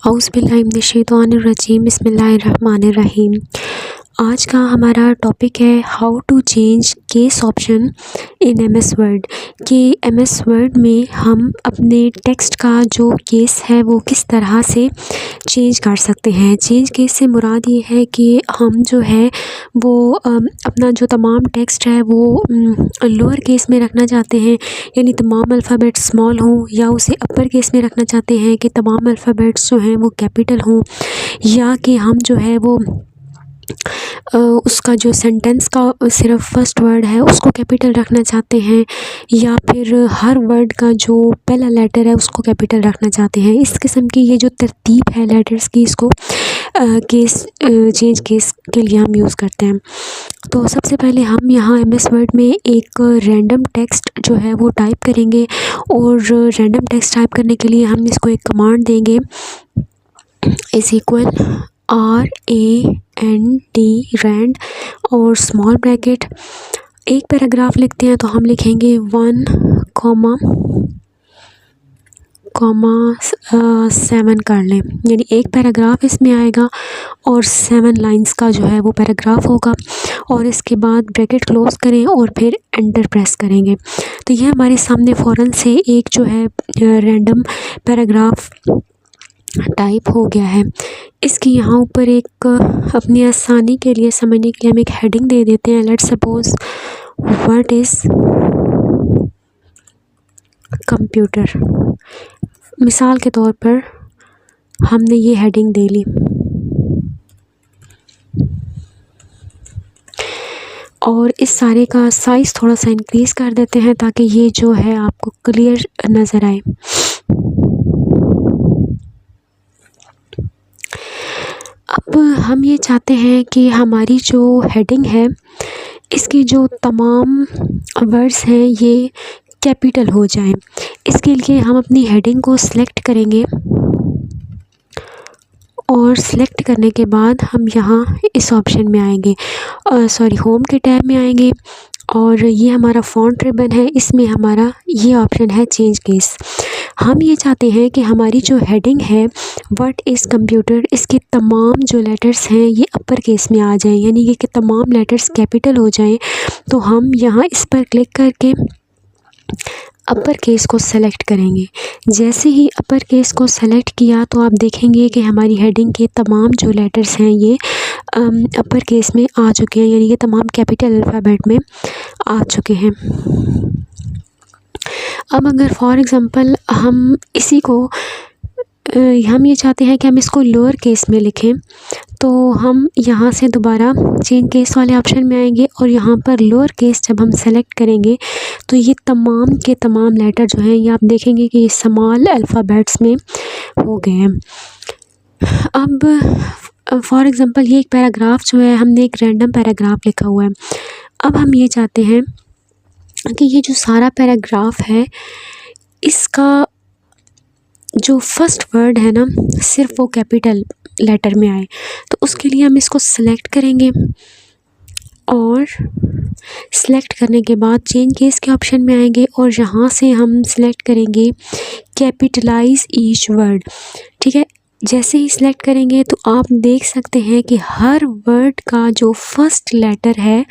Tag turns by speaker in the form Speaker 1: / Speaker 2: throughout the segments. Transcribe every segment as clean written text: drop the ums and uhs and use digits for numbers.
Speaker 1: औज़ुबिल्लाहिमिनश्शैतानिर्रजीम बिस्मिल्लाहिर्रहमानिर्रहीम। आज का हमारा टॉपिक है how to change case option in MS Word कि एमएस वर्ड में हम अपने टेक्स्ट का जो केस है वो किस तरह से चेंज कर सकते हैं। चेंज केस से मुराद ये है कि हम जो है वो अपना जो तमाम टेक्स्ट है वो लोअर केस में रखना चाहते हैं, यानी तमाम अल्फ़ाबेट स्मॉल हों, या उसे अपर केस में रखना चाहते हैं कि तमाम अल्फ़ाबेट्स जो हैं वो कैपिटल हों, या कि हम जो है वो उसका जो सेंटेंस का सिर्फ फर्स्ट वर्ड है उसको कैपिटल रखना चाहते हैं, या फिर हर वर्ड का जो पहला लेटर है उसको कैपिटल रखना चाहते हैं। इस किस्म की ये जो तरतीब है लेटर्स की, इसको केस चेंज केस के लिए हम यूज़ करते हैं। तो सबसे पहले हम यहाँ एमएस वर्ड में एक रैंडम टेक्स्ट जो है वो टाइप करेंगे, और रैंडम टेक्स्ट टाइप करने के लिए हम इसको एक कमांड देंगे RAND रैंड और स्मॉल ब्रैकेट। एक पैराग्राफ लिखते हैं तो हम लिखेंगे 1, 7 कर लें, यानी एक पैराग्राफ इसमें आएगा और 7 लाइंस का जो है वो पैराग्राफ होगा, और इसके बाद ब्रैकेट क्लोज़ करें और फिर एंटर प्रेस करेंगे। तो ये हमारे सामने फ़ौरन से एक जो है रैंडम पैराग्राफ टाइप हो गया है। इसकी यहाँ ऊपर एक अपनी आसानी के लिए समझने के लिए हम एक हेडिंग दे देते हैं। Let's suppose what is computer, मिसाल के तौर पर हमने ये हेडिंग दे ली, और इस सारे का साइज़ थोड़ा सा इंक्रीज़ कर देते हैं ताकि ये जो है आपको क्लियर नज़र आए। अब हम ये चाहते हैं कि हमारी जो हेडिंग है इसकी जो तमाम वर्ड्स हैं ये कैपिटल हो जाएं। इसके लिए हम अपनी हेडिंग को सिलेक्ट करेंगे, और सिलेक्ट करने के बाद हम यहाँ इस ऑप्शन में आएंगे, होम के टैब में आएंगे, और ये हमारा फ़ॉन्ट रिबन है, इसमें हमारा ये ऑप्शन है चेंज केस। हम ये चाहते हैं कि हमारी जो हेडिंग है व्हाट इज़ कंप्यूटर, इसके तमाम जो लेटर्स हैं ये अपर केस में आ जाएं, यानी कि तमाम लेटर्स कैपिटल हो जाएं। तो हम यहाँ इस पर क्लिक करके अपर केस को सेलेक्ट करेंगे। जैसे ही अपर केस को सेलेक्ट किया तो आप देखेंगे कि हमारी हेडिंग के तमाम जो लेटर्स हैं ये अपर केस में आ चुके हैं, यानी कि तमाम कैपिटल अल्फ़ाबेट में आ चुके हैं। अब अगर फॉर एग्ज़ाम्पल हम इसी को हम ये चाहते हैं कि हम इसको लोअर केस में लिखें, तो हम यहाँ से दोबारा चेंज केस वाले ऑप्शन में आएंगे, और यहाँ पर लोअर केस जब हम सेलेक्ट करेंगे तो ये तमाम के तमाम लेटर जो हैं ये आप देखेंगे कि ये स्मॉल अल्फ़ाबेट्स में हो गए हैं। अब फॉर एग्ज़ाम्पल ये एक पैराग्राफ जो है, हमने एक रैंडम पैराग्राफ लिखा हुआ है। अब हम ये चाहते हैं कि ये जो सारा पैराग्राफ है इसका जो फर्स्ट वर्ड है ना सिर्फ वो कैपिटल लेटर में आए। तो उसके लिए हम इसको सेलेक्ट करेंगे, और सेलेक्ट करने के बाद चेंज केस के ऑप्शन में आएंगे, और यहाँ से हम सेलेक्ट करेंगे कैपिटलाइज ईच वर्ड। ठीक है, जैसे ही सिलेक्ट करेंगे तो आप देख सकते हैं कि हर वर्ड का जो फर्स्ट लेटर है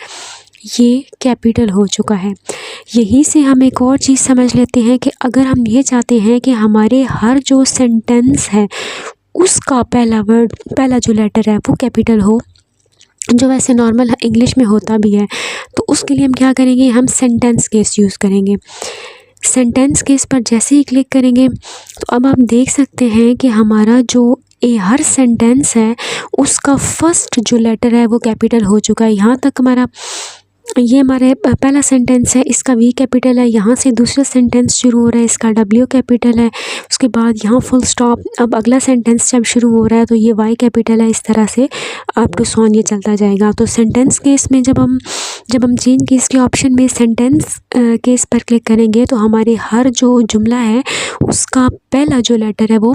Speaker 1: ये कैपिटल हो चुका है। यहीं से हम एक और चीज़ समझ लेते हैं कि अगर हम ये चाहते हैं कि हमारे हर जो सेंटेंस है उसका पहला जो लेटर है वो कैपिटल हो, जो वैसे नॉर्मल इंग्लिश में होता भी है, तो उसके लिए हम क्या करेंगे, हम सेंटेंस केस यूज़ करेंगे। सेंटेंस केस पर जैसे ही क्लिक करेंगे तो अब आप देख सकते हैं कि हमारा जो हर सेंटेंस है उसका फर्स्ट जो लेटर है वो कैपिटल हो चुका है। यहाँ तक ये हमारे पहला सेंटेंस है, इसका V कैपिटल है, यहाँ से दूसरा सेंटेंस शुरू हो रहा है, इसका W कैपिटल है, उसके बाद यहाँ फुल स्टॉप। अब अगला सेंटेंस जब शुरू हो रहा है तो ये Y कैपिटल है, इस तरह से अप टू सॉन ये चलता जाएगा। तो सेंटेंस केस में जब हम चेंज केस के ऑप्शन में सेंटेंस केस पर क्लिक करेंगे तो हमारे हर जो जुमला है उसका पहला जो लेटर है वो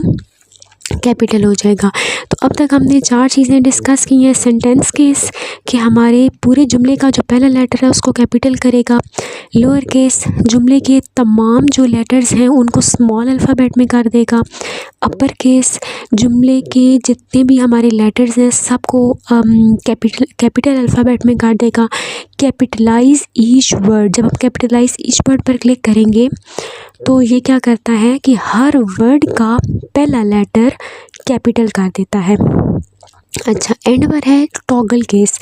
Speaker 1: कैपिटल हो जाएगा। तो अब तक हमने 4 चीज़ें डिस्कस की हैं। सेंटेंस केस कि हमारे पूरे जुमले का जो पहला लेटर है उसको कैपिटल करेगा। लोअर केस जुमले के तमाम जो लेटर्स हैं उनको स्मॉल अल्फ़ाबेट में कर देगा। अपर केस जुमले के जितने भी हमारे लेटर्स हैं सबको कैपिटल अल्फ़ाबेट में कर देगा। कैपिटलाइज ईच वर्ड, जब हम कैपिटलाइज ईच वर्ड पर क्लिक करेंगे तो ये क्या करता है कि हर वर्ड का पहला लेटर कैपिटल कर देता है। अच्छा, एंड पर है टॉगल केस।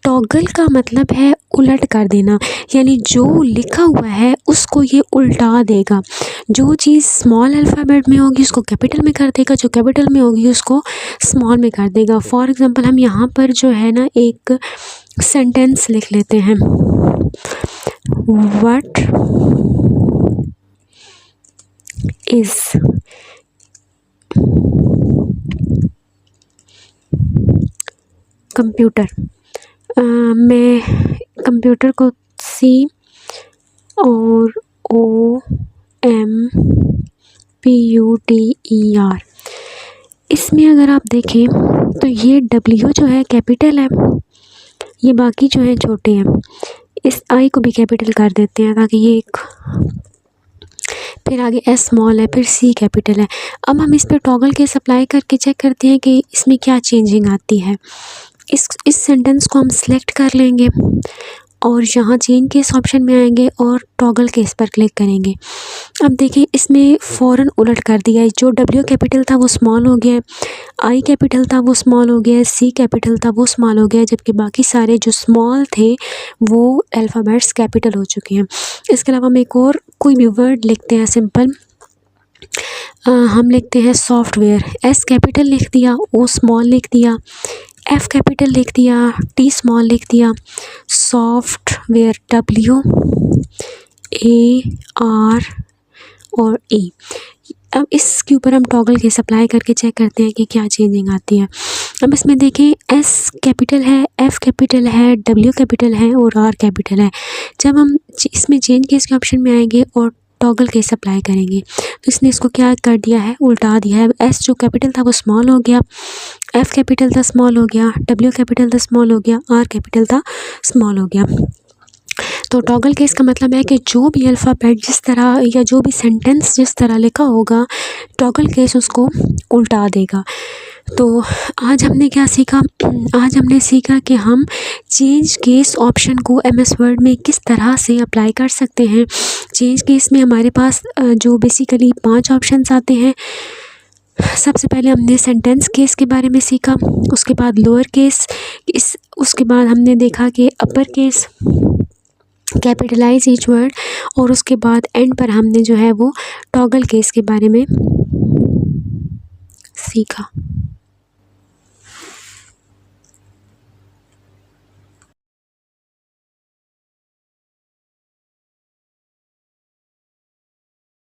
Speaker 1: टॉगल का मतलब है उलट कर देना, यानी जो लिखा हुआ है उसको ये उल्टा देगा। जो चीज़ स्मॉल अल्फ़ाबेट में होगी उसको कैपिटल में कर देगा, जो कैपिटल में होगी उसको स्मॉल में कर देगा। फॉर एग्ज़ाम्पल हम यहाँ पर जो है ना एक सेंटेंस लिख लेते हैं। What is computer. मैं कंप्यूटर को COMPUTER, इसमें अगर आप देखें तो ये W जो है कैपिटल है, ये बाकी जो है छोटे हैं। इस I को भी कैपिटल कर देते हैं ताकि ये एक, फिर आगे S स्मॉल है, फिर C कैपिटल है। अब हम इस पर टॉगल केस अप्लाई करके चेक करते हैं कि इसमें क्या चेंजिंग आती है। इस सेंटेंस को हम सिलेक्ट कर लेंगे और यहाँ चेंज केस ऑप्शन में आएंगे और टॉगल केस पर क्लिक करेंगे। अब देखिए इसमें फ़ौरन उलट कर दिया है। जो W कैपिटल था वो स्मॉल हो गया है, I कैपिटल था वो स्मॉल हो गया है, C कैपिटल था वो स्मॉल हो गया है, जबकि बाकी सारे जो स्मॉल थे वो अल्फ़ाबेट्स कैपिटल हो चुके हैं। इसके अलावा हम एक और कोई भी वर्ड लिखते हैं सिंपल। हम लिखते हैं सॉफ्टवेयर। S कैपिटल लिख दिया, O स्मॉल लिख दिया, F कैपिटल लिख दिया, T स्मॉल लिख दिया। सॉफ्टवेयर WAR और E। अब इसके ऊपर हम टॉगल केस अप्लाई करके चेक करते हैं कि क्या चेंजिंग आती है। अब इसमें देखें S कैपिटल है, F कैपिटल है, W कैपिटल है और R कैपिटल है। जब हम इसमें चेंज केस के ऑप्शन में आएंगे और टॉगल केस अप्लाई करेंगे तो इसने इसको क्या कर दिया है, उल्टा दिया है। S जो कैपिटल था वो स्मॉल हो गया, F कैपिटल था स्मॉल हो गया, W कैपिटल था स्मॉल हो गया, R कैपिटल था स्मॉल हो गया। तो टॉगल केस का मतलब है कि जो भी अल्फ़ाबेट जिस तरह या जो भी सेंटेंस जिस तरह लिखा होगा टॉगल केस उसको उल्टा देगा। तो आज हमने क्या सीखा? आज हमने सीखा कि हम चेंज केस ऑप्शन को MS वर्ड में किस तरह से अप्लाई कर सकते हैं। चेंज केस में हमारे पास जो बेसिकली 5 ऑप्शंस आते हैं। सबसे पहले हमने सेंटेंस केस के बारे में सीखा, उसके बाद लोअर केस, उसके बाद हमने देखा कि upper case, capitalize each word, और उसके बाद एंड पर हमने जो है वो टॉगल केस के बारे में सीखा।